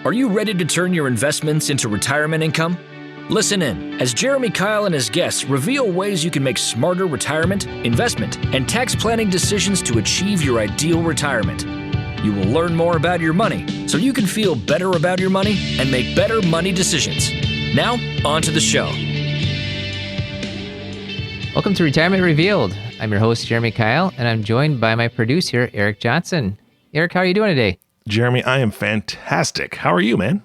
Are you ready to turn your investments into retirement income? Listen in as Jeremy Keil and his guests reveal ways you can make smarter retirement, investment, and tax planning decisions to achieve your ideal retirement. You will learn more about your money so you can feel better about your money and make better money decisions. Now, on to the show. Welcome to Retirement Revealed. I'm your host, Jeremy Keil, and I'm joined by my producer, Eric Johnson. Eric, how are you doing today? Jeremy, I am fantastic. How are you, man?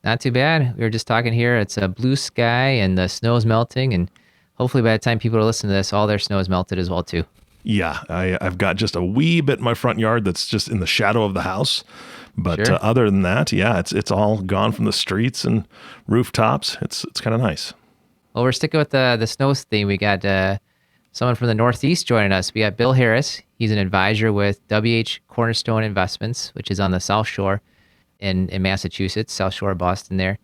Not too bad. We were just talking here. It's a blue sky and the snow is melting, and hopefully by the time people are listening to this, all their snow is melted as well, too. Yeah, I've got just a wee bit in my front yard that's just in the shadow of the house. But Sure. Other than that, yeah, it's all gone from the streets and rooftops. It's kind of nice. Well, we're sticking with the snow theme. We got someone from the Northeast joining us. We got Bill Harris. He's an advisor with WH Cornerstone Investments, which is on the South Shore in Massachusetts, South Shore of Boston there.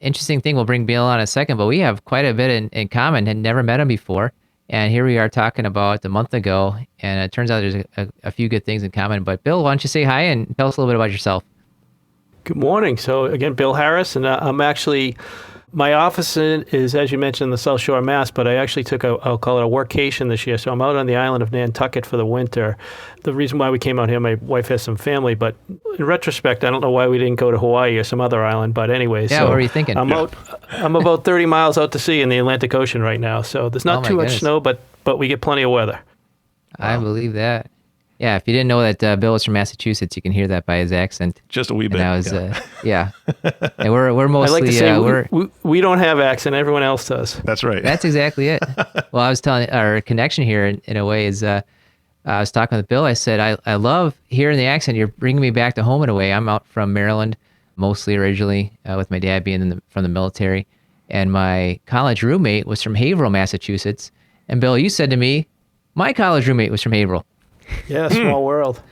Interesting thing, we'll bring Bill on in a second, but we have quite a bit in common. Had never met him before. And here we are talking about a month ago, and it turns out there's a few good things in common. But Bill, why don't you say hi and tell us a little bit about yourself? Good morning. So again, Bill Harris, and I'm actually, my office is, as you mentioned, in the South Shore of Mass, but I actually took I'll call it a workcation this year. So I'm out on the island of Nantucket for the winter. The reason why we came out here, my wife has some family, but in retrospect, I don't know why we didn't go to Hawaii or some other island, but anyway. Yeah, so what were you thinking? I'm about 30 miles out to sea in the Atlantic Ocean right now. So there's not too much snow, but we get plenty of weather. I believe that. Yeah, if you didn't know that Bill was from Massachusetts, you can hear that by his accent. Just a wee bit. And I was, yeah. And we're mostly, I like to say we don't have accent. Everyone else does. That's right. That's exactly it. Well, I was telling our connection here in a way is, I was talking with Bill. I said, I love hearing the accent. You're bringing me back to home in a way. I'm out from Maryland, mostly originally, with my dad being from the military. And my college roommate was from Haverhill, Massachusetts. And Bill, you said to me, my college roommate was from Haverhill. Yeah, small world.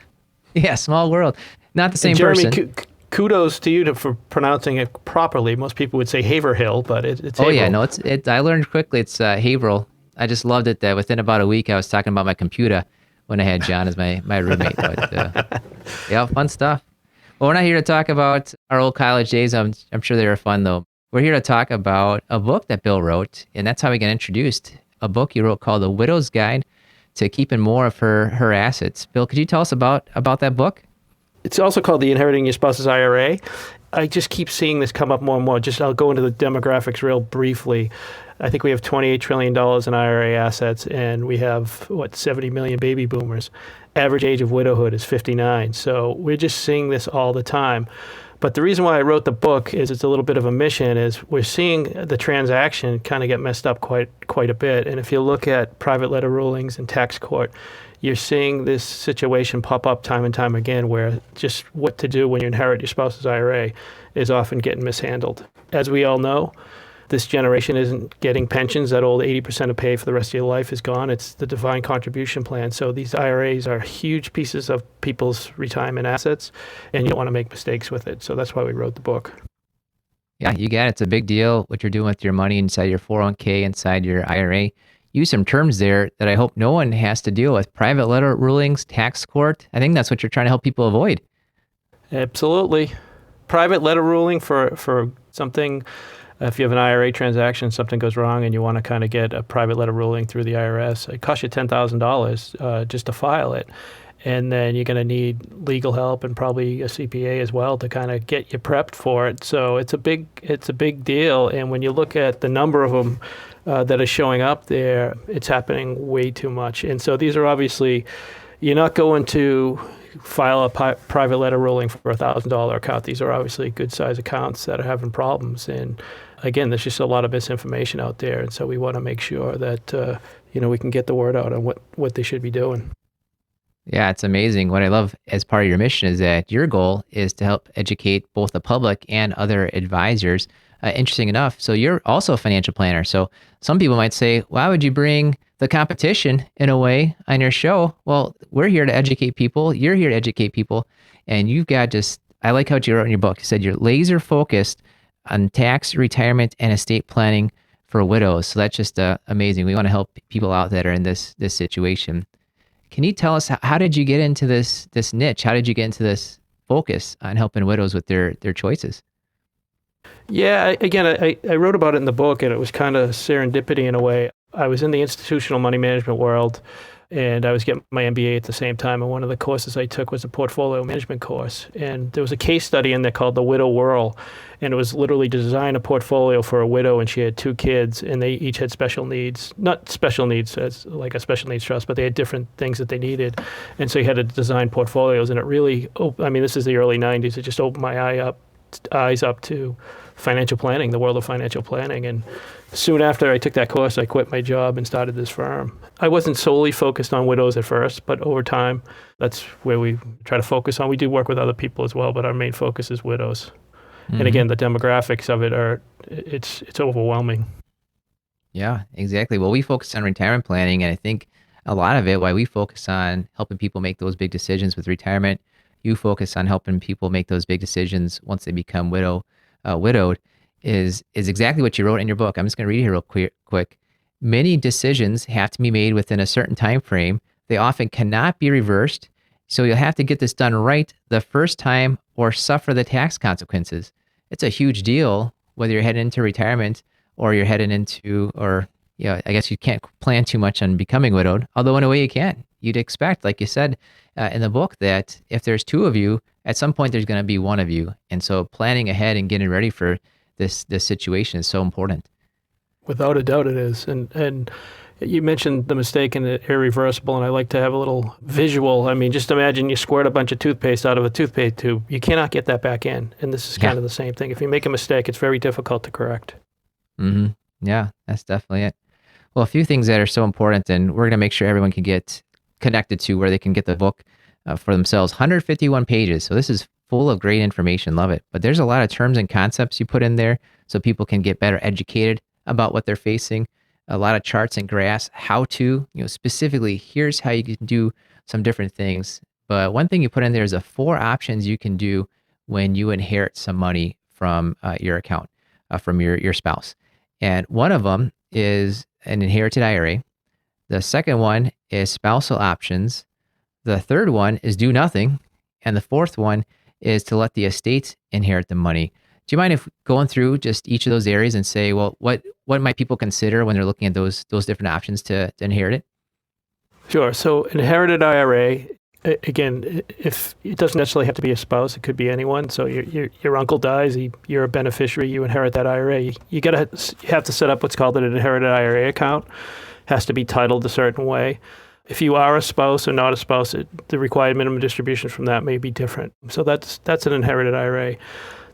Yeah, small world. Not the same Jeremy, person. Kudos to you for pronouncing it properly. Most people would say Haverhill, but it's Haverhill. Oh yeah, no, it's. I learned quickly. It's Haverhill. I just loved it that within about a week I was talking about my computer when I had John as my roommate. But yeah, fun stuff. Well, we're not here to talk about our old college days. I'm sure they were fun though. We're here to talk about a book that Bill wrote, and that's how we got introduced. A book he wrote called The Widow's Guide to Keeping More of Her Assets. Bill, could you tell us about that book? It's also called the Inheriting Your Spouse's IRA. I just keep seeing this come up more and more. I'll go into the demographics real briefly. I think we have $28 trillion in IRA assets, and we have, 70 million baby boomers. Average age of widowhood is 59. So we're just seeing this all the time. But the reason why I wrote the book is it's a little bit of a mission, is we're seeing the transaction kind of get messed up quite a bit. And if you look at private letter rulings in tax court, you're seeing this situation pop up time and time again where just what to do when you inherit your spouse's IRA is often getting mishandled. As we all know, this generation isn't getting pensions. That old 80% of pay for the rest of your life is gone. It's the defined contribution plan. So these IRAs are huge pieces of people's retirement assets, and you don't want to make mistakes with it. So that's why we wrote the book. Yeah, you got it. It's a big deal what you're doing with your money inside your 401k, inside your IRA. Use some terms there that I hope no one has to deal with. Private letter rulings, tax court. I think that's what you're trying to help people avoid. Absolutely. Private letter ruling for something. If you have an IRA transaction, something goes wrong and you want to kind of get a private letter ruling through the IRS, it costs you $10,000 just to file it. And then you're going to need legal help and probably a CPA as well to kind of get you prepped for it. So it's a big deal. And when you look at the number of them that are showing up there, it's happening way too much. And so these are obviously, you're not going to file a private letter ruling for a $1,000 account. These are obviously good size accounts that are having problems. And again, there's just a lot of misinformation out there. And so we want to make sure that, we can get the word out on what they should be doing. Yeah, it's amazing. What I love as part of your mission is that your goal is to help educate both the public and other advisors. Interesting enough, so you're also a financial planner. So some people might say, why would you bring the competition in a way on your show? Well, we're here to educate people. You're here to educate people. And you've got I like how you wrote in your book. You said you're laser focused on tax, retirement, and estate planning for widows. So that's just amazing. We want to help people out that are in this situation. Can you tell us, how did you get into this niche? How did you get into this focus on helping widows with their choices? Yeah, again, I wrote about it in the book, and it was kind of serendipity in a way. I was in the institutional money management world, and I was getting my MBA at the same time. And one of the courses I took was a portfolio management course. And there was a case study in there called the Widow Whirl. And it was literally to design a portfolio for a widow, and she had 2 kids, and they each had special needs. Not special needs as like a special needs trust, but they had different things that they needed. And so you had to design portfolios. And it really, this is the early 90s. It just opened my eyes up to financial planning, the world of financial planning. And soon after I took that course, I quit my job and started this firm. I wasn't solely focused on widows at first, but over time, that's where we try to focus on. We do work with other people as well, but our main focus is widows. And again, the demographics of it it's overwhelming. Yeah, exactly. Well, we focus on retirement planning, and I think a lot of it, why we focus on helping people make those big decisions with retirement, you focus on helping people make those big decisions once they become widowed, is exactly what you wrote in your book. I'm just going to read it here real quick. Many decisions have to be made within a certain time frame. They often cannot be reversed, so you'll have to get this done right the first time or suffer the tax consequences. It's a huge deal whether you're heading into retirement or you're heading into, I guess you can't plan too much on becoming widowed, although in a way you can. You'd expect, like you said in the book, that if there's 2 of you, at some point there's going to be 1 of you. And so planning ahead and getting ready for this situation is so important. Without a doubt it is. And you mentioned the mistake and the irreversible, and I like to have a little visual. I mean, just imagine you squirt a bunch of toothpaste out of a toothpaste tube. You cannot get that back in. And this is kind of the same thing. If you make a mistake, it's very difficult to correct. Mm-hmm. Yeah, that's definitely it. Well, a few things that are so important, and we're going to make sure everyone can get connected to where they can get the book for themselves. 151 pages. So this is full of great information. Love it. But there's a lot of terms and concepts you put in there so people can get better educated about what they're facing. A lot of charts and graphs, how to, specifically, here's how you can do some different things. But one thing you put in there is the 4 options you can do when you inherit some money from your account, from your spouse. And one of them is an inherited IRA. The second one is spousal options. The third one is do nothing. And the fourth one is to let the estate inherit the money. Do you mind if going through just each of those areas and say, well, what might people consider when they're looking at those different options to inherit it? Sure. So inherited IRA, again, if it doesn't necessarily have to be a spouse, it could be anyone. So your uncle dies, you're a beneficiary, you inherit that IRA. You have to set up what's called an inherited IRA account. Has to be titled a certain way. If you are a spouse or not a spouse, the required minimum distributions from that may be different. So that's an inherited IRA.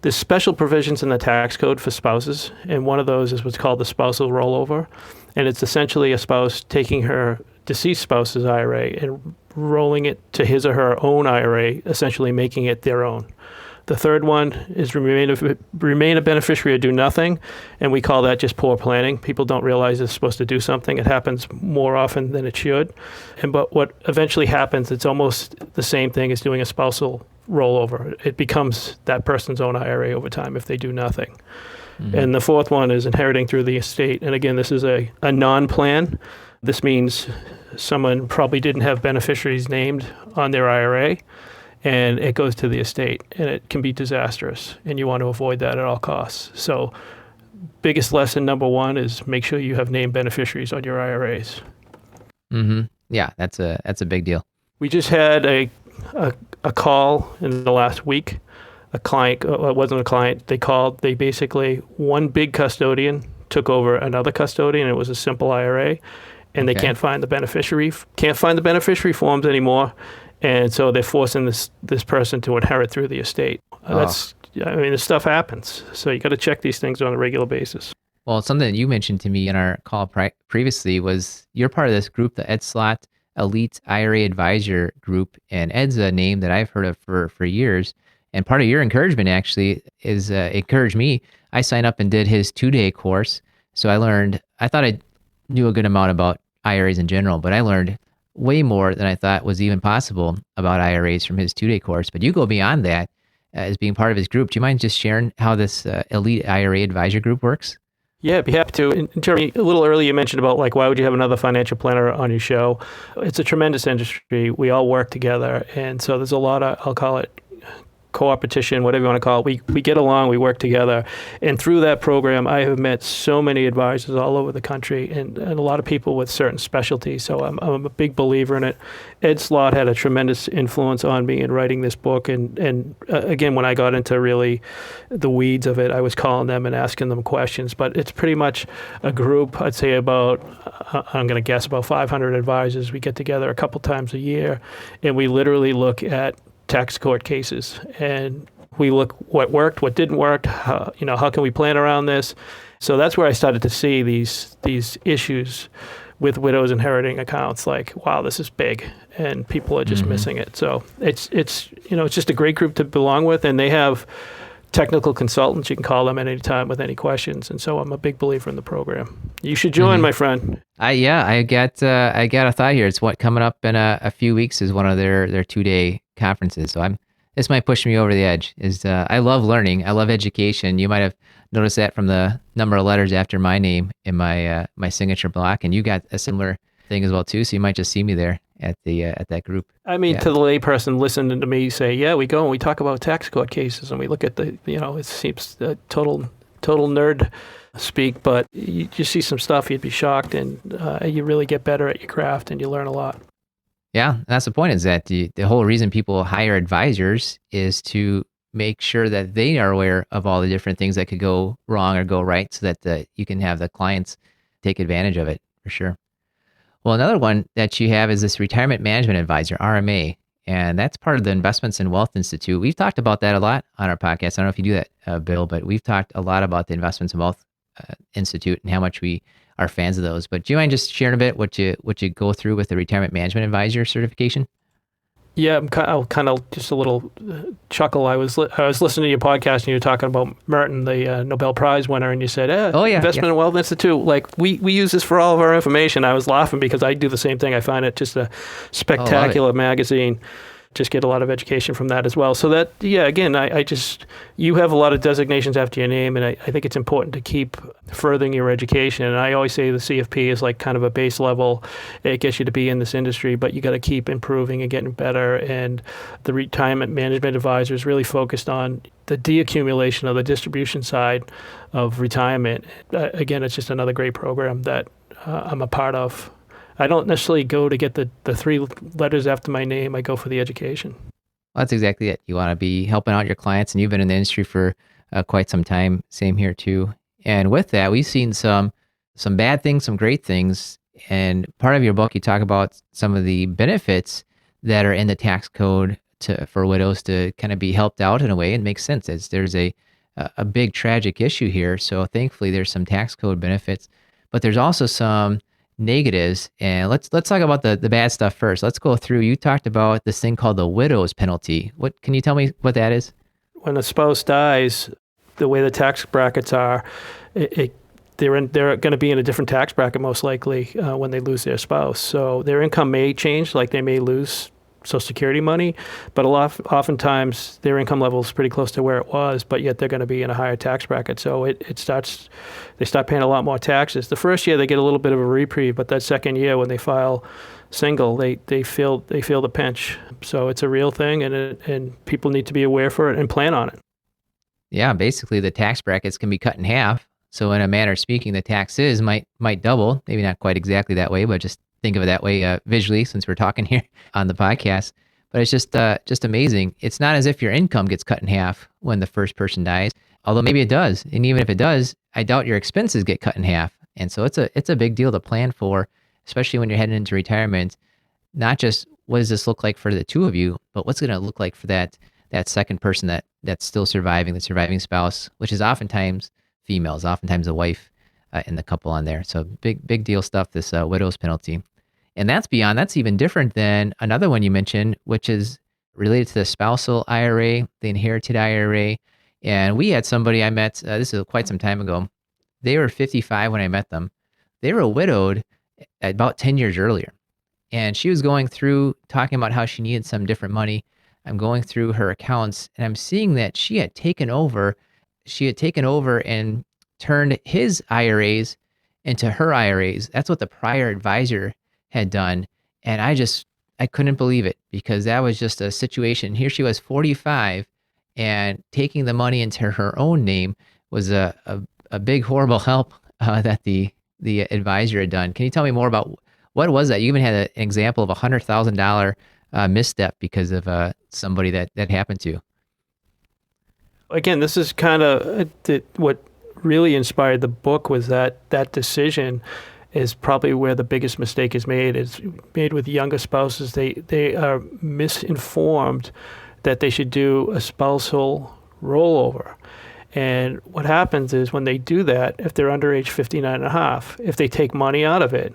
There's special provisions in the tax code for spouses, and one of those is what's called the spousal rollover. And it's essentially a spouse taking her deceased spouse's IRA and rolling it to his or her own IRA, essentially making it their own. The third one is remain a beneficiary or do nothing, and we call that just poor planning. People don't realize it's supposed to do something. It happens more often than it should. But what eventually happens, it's almost the same thing as doing a spousal rollover. It becomes that person's own IRA over time if they do nothing. Mm-hmm. And the fourth one is inheriting through the estate. And again, this is a non-plan. This means someone probably didn't have beneficiaries named on their IRA, and it goes to the estate, and it can be disastrous, and you want to avoid that at all costs. So biggest lesson number 1 is make sure you have named beneficiaries on your IRAs. Mm-hmm. Yeah, that's a big deal. We just had a call in the last week. A client, it wasn't a client, they called, they basically, one big custodian took over another custodian. It was a simple IRA, and they can't find the beneficiary forms anymore. And so they're forcing this person to inherit through the estate. This stuff happens. So you got to check these things on a regular basis. Well, something that you mentioned to me in our call previously was you're part of this group, the Ed Slott Elite IRA Advisor Group. And Ed's a name that I've heard of for years. And part of your encouragement actually is encouraged me. I signed up and did his 2-day course. So I thought I knew a good amount about IRAs in general, but I learned way more than I thought was even possible about IRAs from his 2-day course. But you go beyond that as being part of his group. Do you mind just sharing how this Elite IRA Advisor Group works? Yeah, I'd be happy to. And Jeremy, a little earlier you mentioned about why would you have another financial planner on your show? It's a tremendous industry. We all work together. And so there's a lot of, I'll call it, co-opetition, whatever you want to call it. We get along, we work together. And through that program, I have met so many advisors all over the country and a lot of people with certain specialties. So I'm a big believer in it. Ed Slott had a tremendous influence on me in writing this book. And again, when I got into really the weeds of it, I was calling them and asking them questions. But it's pretty much a group, I'd say about, I'm going to guess about 500 advisors. We get together a couple times a year, and we literally look at tax court cases, and we look what worked, what didn't work, how can we plan around this. So that's where I started to see these issues with widows inheriting accounts. Like, wow, this is big, and people are just missing it. So it's just a great group to belong with, and they have technical consultants. You can call them at any time with any questions. And so I'm a big believer in the program. You should join, my friend. I got a thought here. It's coming up in a few weeks is one of their 2-day conferences. So this might push me over the edge. I love learning. I love education. You might have noticed that from the number of letters after my name in my signature block, and you got a similar thing as well too. So you might just see me there at that group. I mean, to the layperson listening to me say, yeah, we go and we talk about tax court cases and we look at it seems total nerd speak, but you just see some stuff, you'd be shocked, and you really get better at your craft and you learn a lot. Yeah, that's the point, is that the whole reason people hire advisors is to make sure that they are aware of all the different things that could go wrong or go right, so that you can have the clients take advantage of it, for sure. Well, another one that you have is this Retirement Management Advisor, RMA, and that's part of the Investments and Wealth Institute. We've talked about that a lot on our podcast. I don't know if you do that, Bill, but we've talked a lot about the Investments and Wealth Institute and how much we are fans of those. But do you mind just sharing a bit what you go through with the Retirement Management Advisor certification? Yeah, I'll kind of just a little chuckle. I was listening to your podcast and you were talking about Merton, the Nobel Prize winner, and you said, Investment and Wealth Institute, like we use this for all of our information. I was laughing because I do the same thing. I find it just a spectacular magazine. Just get a lot of education from that as well. So that, again, you have a lot of designations after your name, and I think it's important to keep furthering your education. And I always say the CFP is like kind of a base level. It gets you to be in this industry, but you got to keep improving and getting better. And the Retirement Management Advisor is really focused on the deaccumulation of the distribution side of retirement. Again, it's just another great program that I'm a part of. I don't necessarily go to get the 3 letters after my name. I go for the education. Well, that's exactly it. You want to be helping out your clients, and you've been in the industry for quite some time. Same here too. And with that, we've seen some bad things, some great things. And part of your book, you talk about some of the benefits that are in the tax code for widows to kind of be helped out in a way. It makes sense. There's a big tragic issue here. So thankfully, there's some tax code benefits, but there's also some negatives. And let's talk about the bad stuff first. Let's go through. You talked about this thing called the widow's penalty. What can you tell me what that is? When a spouse dies, the way the tax brackets are, they're going to be in a different tax bracket most likely when they lose their spouse. So their income may change, like they may lose Social Security money, but oftentimes their income level is pretty close to where it was, but yet they're going to be in a higher tax bracket. So they start paying a lot more taxes. The first year they get a little bit of a reprieve, but that second year when they file single, they feel the pinch. So it's a real thing, and people need to be aware for it and plan on it. Yeah, basically the tax brackets can be cut in half. So in a manner of speaking, the taxes might double. Maybe not quite exactly that way, but just think of it that way visually, since we're talking here on the podcast. But it's just amazing. It's not as if your income gets cut in half when the first person dies, although maybe it does. And even if it does, I doubt your expenses get cut in half. And so it's a big deal to plan for, especially when you're heading into retirement. Not just what does this look like for the two of you, but what's going to look like for that second person that's still surviving, the surviving spouse, which is oftentimes females, oftentimes a wife in the couple on there. So big deal stuff, this widow's penalty. And that's even different than another one you mentioned, which is related to the spousal IRA, the inherited IRA. And we had somebody I met, this is quite some time ago. They were 55 when I met them. They were widowed about 10 years earlier. And she was going through talking about how she needed some different money. I'm going through her accounts, and I'm seeing that she had taken over and turned his IRAs into her IRAs. That's what the prior advisor had done. And I couldn't believe it, because that was just a situation. Here she was 45, and taking the money into her own name was a big, horrible help that the advisor had done. Can you tell me more about what was that? You even had an example of $100,000 misstep because of somebody that happened to. Again, this is kind of what really inspired the book was that decision is probably where the biggest mistake is made. It's made with younger spouses. They are misinformed that they should do a spousal rollover. And what happens is when they do that, if they're under age 59 and a half, if they take money out of it,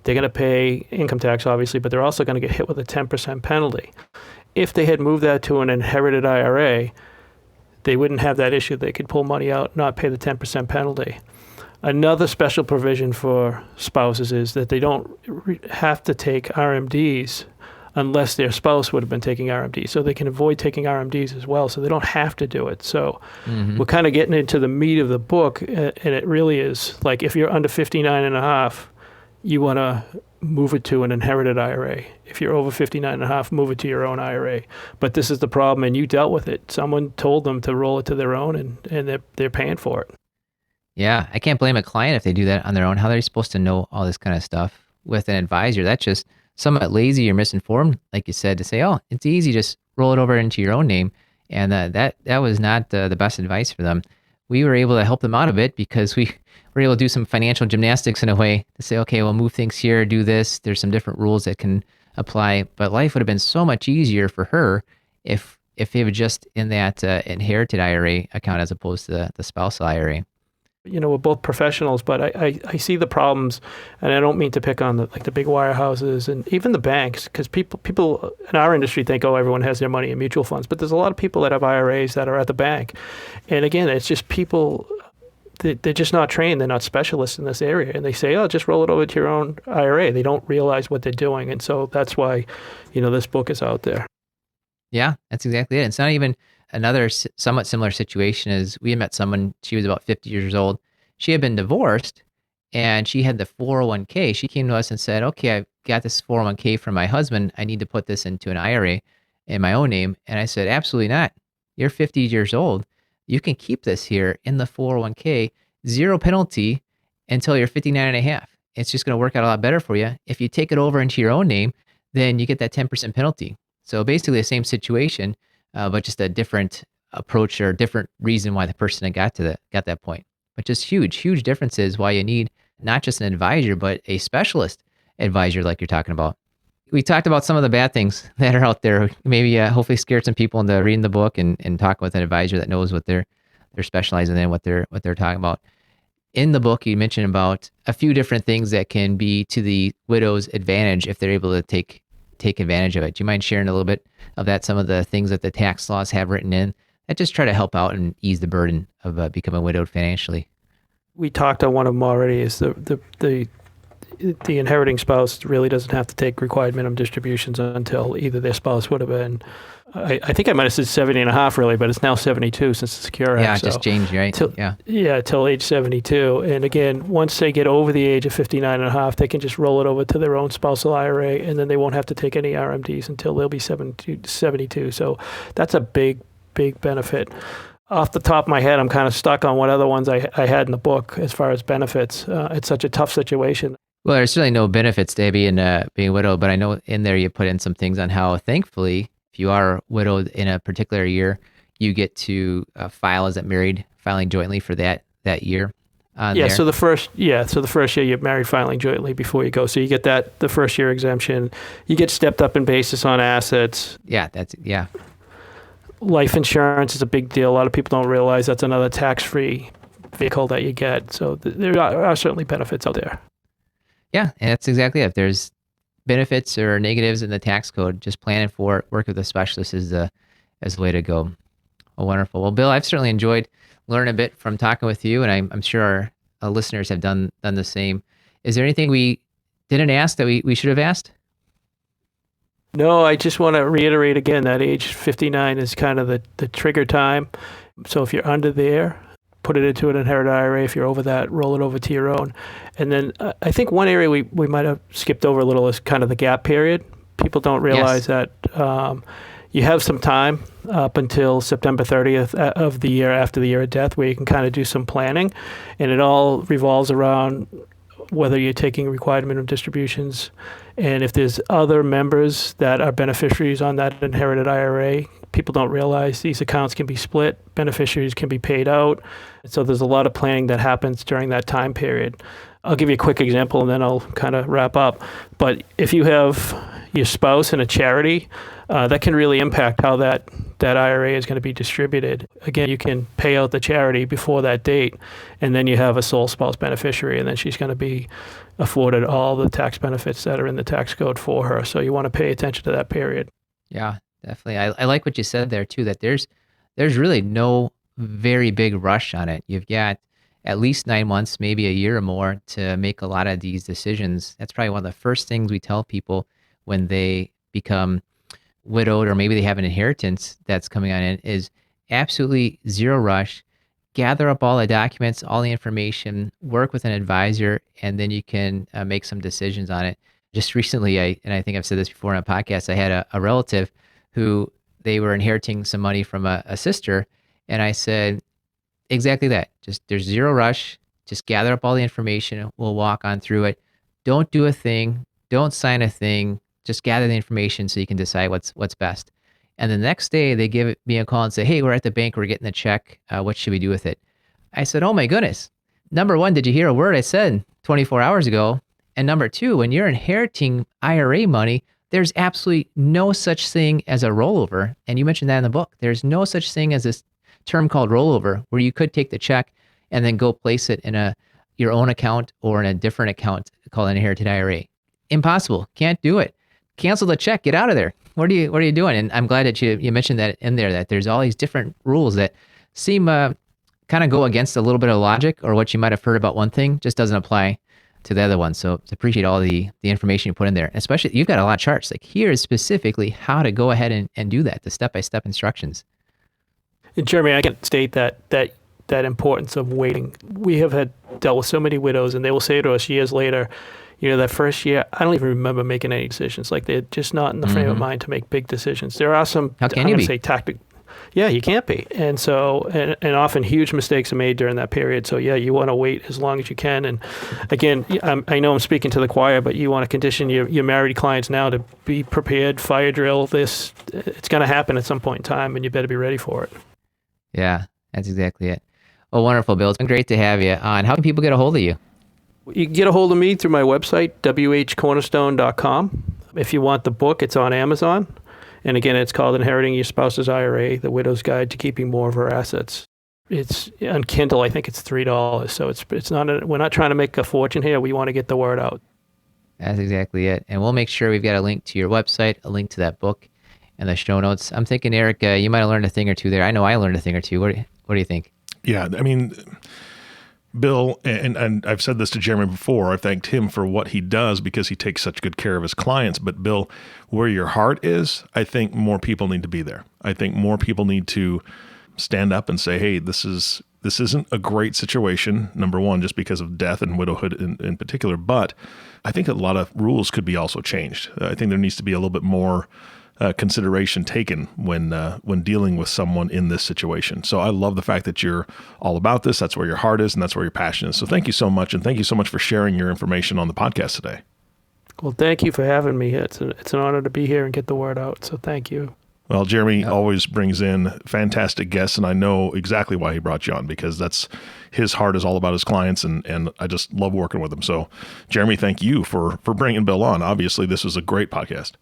they're going to pay income tax, obviously, but they're also going to get hit with a 10% penalty. If they had moved that to an inherited IRA, they wouldn't have that issue. They could pull money out, not pay the 10% penalty. Another special provision for spouses is that they don't have to take RMDs unless their spouse would have been taking RMDs. So they can avoid taking RMDs as well, so they don't have to do it. So we're kind of getting into the meat of the book, and it really is like if you're under 59 and a half, you want to move it to an inherited IRA. If you're over 59 and a half, move it to your own IRA. But this is the problem, and you dealt with it. Someone told them to roll it to their own, and they're paying for it. Yeah, I can't blame a client if they do that on their own. How are they supposed to know all this kind of stuff with an advisor? That's just somewhat lazy or misinformed, like you said, to say, oh, it's easy, just roll it over into your own name. And that was not the best advice for them. We were able to help them out of it because we were able to do some financial gymnastics in a way to say, okay, we'll move things here, do this. There's some different rules that can apply. But life would have been so much easier for her if they were just in that inherited IRA account as opposed to the spousal IRA. You know, we're both professionals, but I see the problems, and I don't mean to pick on the big wirehouses and even the banks, because people in our industry think, oh, everyone has their money in mutual funds, but there's a lot of people that have IRAs that are at the bank, and again, it's just people. They're just not trained. They're not specialists in this area, and they say, oh, just roll it over to your own IRA. They don't realize what they're doing, and so that's why, this book is out there. Yeah, that's exactly it. It's not even another somewhat similar situation is we had met someone, she was about 50 years old. She had been divorced and she had the 401k. She came to us and said, okay, I've got this 401k from my husband. I need to put this into an IRA in my own name. And I said, absolutely not. You're 50 years old. You can keep this here in the 401k, zero penalty until you're 59 and a half. It's just going to work out a lot better for you. If you take it over into your own name, then you get that 10% penalty. So basically the same situation, but just a different approach or different reason why the person got that point. But just huge differences why you need not just an advisor, but a specialist advisor like you're talking about. We talked about some of the bad things that are out there. Maybe hopefully scared some people into reading the book and talking with an advisor that knows what they're specializing in, what they're talking about. In the book, you mentioned about a few different things that can be to the widow's advantage if they're able to take advantage of it. Do you mind sharing a little bit of that, some of the things that the tax laws have written in that just try to help out and ease the burden of becoming widowed financially? We talked on one of them already, is the inheriting spouse really doesn't have to take required minimum distributions until either their spouse would have been, I think I might have said 70 and a half really, but it's now 72 since the Secure Act. Yeah, it just changed, right? Till age 72. And again, once they get over the age of 59 and a half, they can just roll it over to their own spousal IRA, and then they won't have to take any RMDs until they'll be 72. So that's a big benefit. Off the top of my head, I'm kind of stuck on what other ones I had in the book as far as benefits. It's such a tough situation. Well, there's certainly no benefits to being widowed, but I know in there you put in some things on how, thankfully, if you are widowed in a particular year, you get to file as married, filing jointly for that year. So the first year you're married filing jointly before you go. So you get the first year exemption. You get stepped up in basis on assets. Yeah. Life insurance is a big deal. A lot of people don't realize that's another tax-free vehicle that you get. So there are certainly benefits out there. Yeah, and that's exactly it. If there's benefits or negatives in the tax code, just planning for it, work with a specialist is the way to go. Well, wonderful. Well, Bill, I've certainly enjoyed learning a bit from talking with you, and I'm sure our listeners have done the same. Is there anything we didn't ask that we should have asked? No, I just want to reiterate again that age 59 is kind of the trigger time. So if you're under there, put it into an inherited IRA. If you're over that, roll it over to your own. And then I think one area we might have skipped over a little is kind of the gap period. People don't realize that, You have some time up until September 30th of the year after the year of death where you can kind of do some planning. And it all revolves around whether you're taking required minimum distributions. And if there's other members that are beneficiaries on that inherited IRA, people don't realize these accounts can be split, beneficiaries can be paid out. So there's a lot of planning that happens during that time period. I'll give you a quick example and then I'll kind of wrap up. But if you have your spouse in a charity, that can really impact how that IRA is going to be distributed. Again, you can pay out the charity before that date, and then you have a sole spouse beneficiary, and then she's going to be afforded all the tax benefits that are in the tax code for her. So you want to pay attention to that period. Yeah, definitely. I like what you said there too, that there's really no very big rush on it. You've got at least 9 months, maybe a year or more to make a lot of these decisions. That's probably one of the first things we tell people when they become widowed or maybe they have an inheritance that's coming on in is absolutely zero rush. Gather up all the documents, all the information, work with an advisor, and then you can make some decisions on it. Just recently, I think I've said this before on a podcast, I had a relative who they were inheriting some money from a sister, and I said exactly that. Just there's zero rush. Just gather up all the information. We'll walk on through it. Don't do a thing. Don't sign a thing. Just gather the information so you can decide what's best. And the next day they give me a call and say, hey, we're at the bank, we're getting the check. What should we do with it? I said, oh my goodness. Number one, did you hear a word I said 24 hours ago? And number two, when you're inheriting IRA money, there's absolutely no such thing as a rollover. And you mentioned that in the book. There's no such thing as this term called rollover, where you could take the check and then go place it in your own account or in a different account called an inherited IRA. Impossible. Can't do it. Cancel the check. Get out of there. What are you doing? And I'm glad that you mentioned that in there, that there's all these different rules that seem kind of go against a little bit of logic, or what you might have heard about one thing just doesn't apply to the other one. So I appreciate all the information you put in there. Especially, you've got a lot of charts. Like, here is specifically how to go ahead and do that, the step-by-step instructions. And Jeremy, I can state that importance of waiting. We have dealt with so many widows, and they will say to us years later, that first year, I don't even remember making any decisions. Like, they're just not in the frame of mind to make big decisions. There are some, how can you be? Yeah, you can't be. And so, and often huge mistakes are made during that period. So yeah, you want to wait as long as you can. And again, I know I'm speaking to the choir, but you want to condition your married clients now to be prepared, fire drill this. It's going to happen at some point in time, and you better be ready for it. Yeah, that's exactly it. Well, wonderful, Bill. It's been great to have you on. How can people get a hold of you? You can get a hold of me through my website, WHcornerstone.com. If you want the book, it's on Amazon. And again, it's called Inheriting Your Spouse's IRA, The Widow's Guide to Keeping More of Her Assets. It's on Kindle, I think it's $3. So it's not we're not trying to make a fortune here. We want to get the word out. That's exactly it. And we'll make sure we've got a link to your website, a link to that book, and the show notes. I'm thinking, Eric, you might have learned a thing or two there. I know I learned a thing or two. What do you think? Yeah, I mean, Bill, and I've said this to Jeremy before, I've thanked him for what he does because he takes such good care of his clients. But Bill, where your heart is, I think more people need to be there. I think more people need to stand up and say, hey, this isn't a great situation, number one, just because of death and widowhood in particular. But I think a lot of rules could be also changed. I think there needs to be a little bit more consideration taken when dealing with someone in this situation. So I love the fact that you're all about this. That's where your heart is, and that's where your passion is. So thank you so much, and thank you so much for sharing your information on the podcast today. Well, thank you for having me. It's an honor to be here and get the word out. So thank you. Well, Jeremy always brings in fantastic guests, and I know exactly why he brought you on, because that's his heart is all about his clients, and I just love working with him. So, Jeremy, thank you for bringing Bill on. Obviously, this was a great podcast.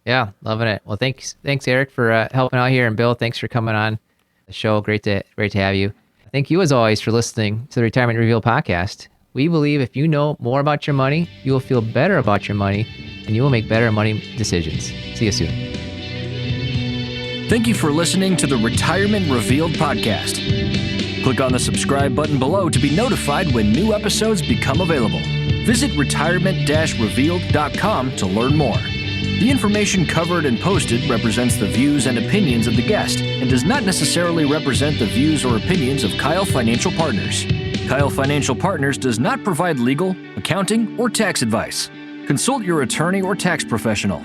Yeah, loving it. Well, thanks, Eric, for helping out here, and Bill, thanks for coming on the show. Great to have you. Thank you, as always, for listening to the Retirement Revealed podcast. We believe if you know more about your money, you will feel better about your money, and you will make better money decisions. See you soon. Thank you for listening to the Retirement Revealed podcast. Click on the subscribe button below to be notified when new episodes become available. Visit retirement-revealed.com to learn more. The information covered and posted represents the views and opinions of the guest and does not necessarily represent the views or opinions of Keil Financial Partners. Keil Financial Partners does not provide legal, accounting, or tax advice. Consult your attorney or tax professional.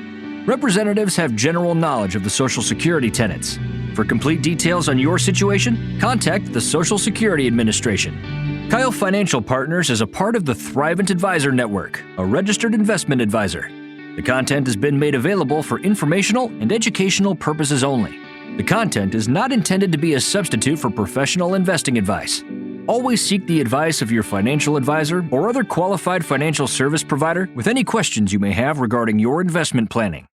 Representatives have general knowledge of the Social Security tenets. For complete details on your situation, contact the Social Security Administration. Keil Financial Partners is a part of the Thrivent Advisor Network, a registered investment advisor. The content has been made available for informational and educational purposes only. The content is not intended to be a substitute for professional investing advice. Always seek the advice of your financial advisor or other qualified financial service provider with any questions you may have regarding your investment planning.